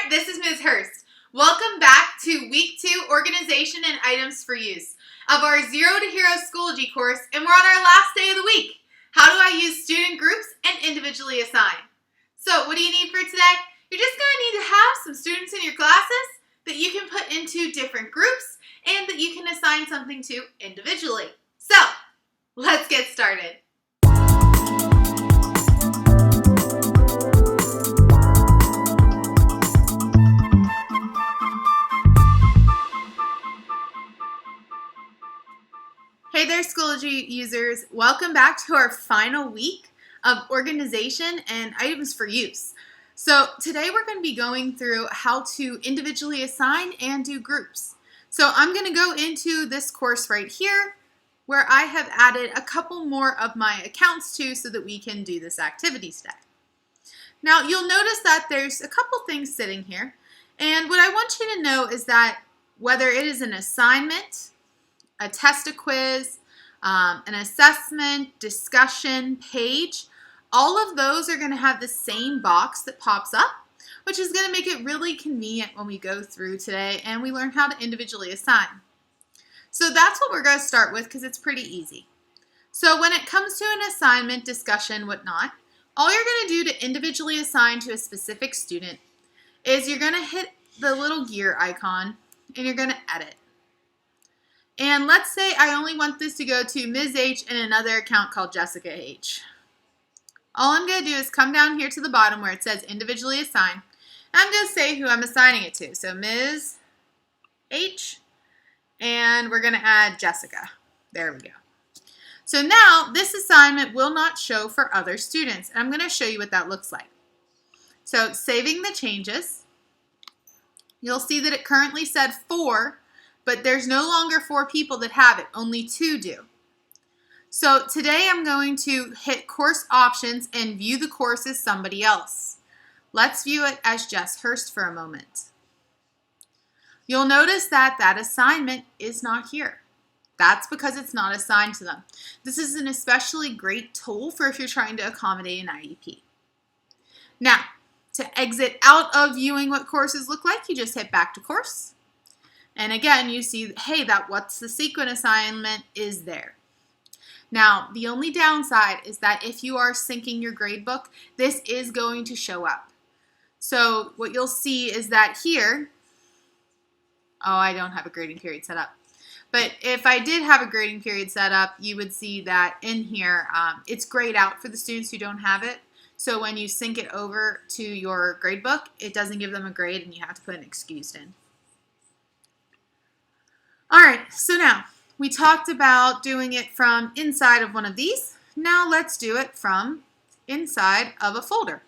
this is Ms. Hurst. Welcome back to Week 2 Organization and Items for Use of our Zero to Hero Schoology course, and we're on our last day of the week. How do I use student groups and individually assign? So what do you need for today? You're just going to need to have some students in your classes that you can put into different groups and that you can assign something to individually. So let's get started. Hey there, Schoology users. Welcome back to our final week of organization and items for use. So today we're going to be going through how to individually assign and do groups. So I'm going to go into this course right here where I have added a couple more of my accounts to so that we can do this activity today. Now you'll notice that there's a couple things sitting here, and what I want you to know is that whether it is an assignment, a test, a quiz, an assessment, discussion, page, all of those are going to have the same box that pops up, which is going to make it really convenient when we go through today and we learn how to individually assign. So that's what we're going to start with because it's pretty easy. So when it comes to an assignment, discussion, whatnot, all you're going to do to individually assign to a specific student is you're going to hit the little gear icon and you're going to edit. And let's say I only want this to go to Ms. H and another account called Jessica H. All I'm going to do is come down here to the bottom where it says individually assign. And I'm going to say who I'm assigning it to. So Ms. H, and we're going to add Jessica. There we go. So now this assignment will not show for other students. And I'm going to show you what that looks like. So saving the changes, you'll see that it currently said 4. But there's no longer 4 people that have it, only 2 do. So today I'm going to hit course options and view the course as somebody else. Let's view it as Jess Hurst for a moment. You'll notice that that assignment is not here. That's because it's not assigned to them. This is an especially great tool for if you're trying to accommodate an IEP. Now, to exit out of viewing what courses look like, you just hit back to course. And again, you see, hey, that what's the sequence assignment is there. Now, the only downside is that if you are syncing your gradebook, this is going to show up. So what you'll see is that here, oh, I don't have a grading period set up. But if I did have a grading period set up, you would see that in here, it's grayed out for the students who don't have it. So when you sync it over to your gradebook, it doesn't give them a grade and you have to put an excused in. All right, so now we talked about doing it from inside of one of these. Now let's do it from inside of a folder.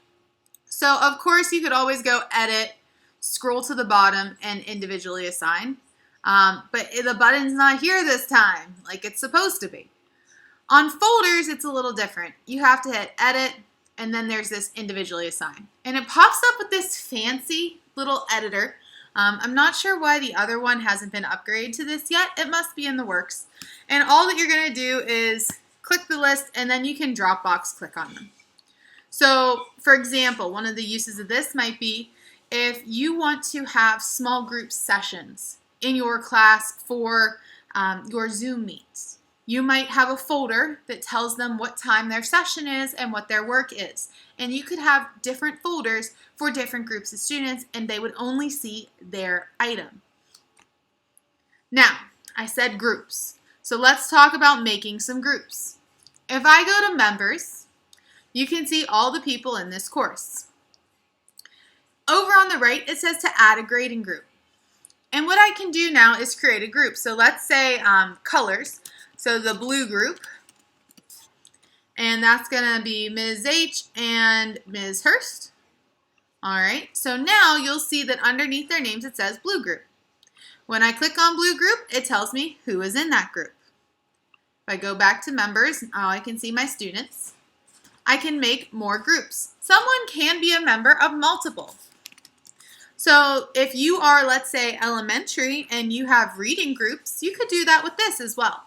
So of course you could always go edit, scroll to the bottom and individually assign. But the button's not here this time like it's supposed to be. On folders, it's a little different. You have to hit edit and then there's this individually assign. And it pops up with this fancy little editor. I'm not sure why the other one hasn't been upgraded to this yet. It must be in the works. And all that you're going to do is click the list and then you can Dropbox click on them. So, for example, one of the uses of this might be if you want to have small group sessions in your class for your Zoom meets. You might have a folder that tells them what time their session is and what their work is. And you could have different folders for different groups of students and they would only see their item. Now, I said groups. So let's talk about making some groups. If I go to members, you can see all the people in this course. Over on the right, it says to add a grading group. And what I can do now is create a group. So let's say colors. So the blue group, and that's going to be Ms. H and Ms. Hurst. All right, so now you'll see that underneath their names it says blue group. When I click on blue group, it tells me who is in that group. If I go back to members, now I can see my students. I can make more groups. Someone can be a member of multiple. So if you are, let's say, elementary and you have reading groups, you could do that with this as well.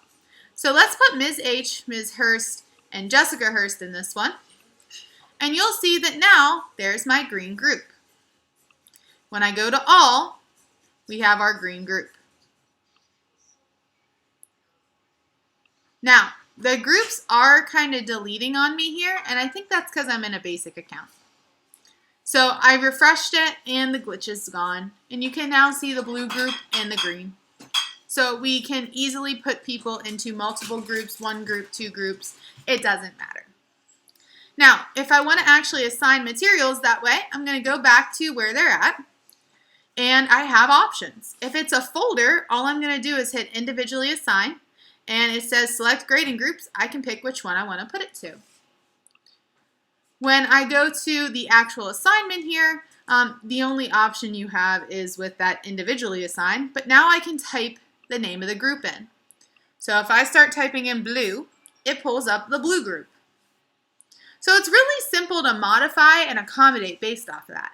So let's put Ms. H, Ms. Hurst, and Jessica Hurst in this one. And you'll see that now there's my green group. When I go to all, we have our green group. Now, the groups are kind of deleting on me here, and I think that's because I'm in a basic account. So I refreshed it and the glitch is gone, and you can now see the blue group and the green. So we can easily put people into multiple groups, one group, two groups. It doesn't matter. Now, if I want to actually assign materials that way, I'm going to go back to where they're at, and I have options. If it's a folder, all I'm going to do is hit individually assign, and it says select grading groups. I can pick which one I want to put it to. When I go to the actual assignment here, the only option you have is with that individually assigned, but now I can type the name of the group in. So if I start typing in blue, it pulls up the blue group. So it's really simple to modify and accommodate based off of that.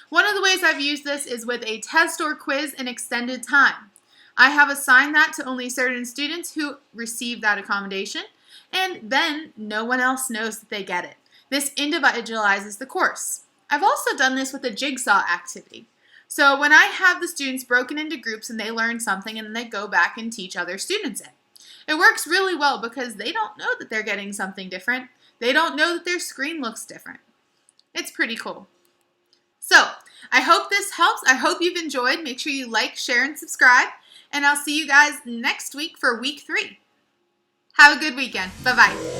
One of the ways I've used this is with a test or quiz in extended time. I have assigned that to only certain students who receive that accommodation, and then no one else knows that they get it. This individualizes the course. I've also done this with a jigsaw activity. So when I have the students broken into groups and they learn something and then they go back and teach other students it. It works really well because they don't know that they're getting something different. They don't know that their screen looks different. It's pretty cool. So I hope this helps. I hope you've enjoyed. Make sure you like, share, and subscribe. And I'll see you guys next week for week 3. Have a good weekend. Bye-bye.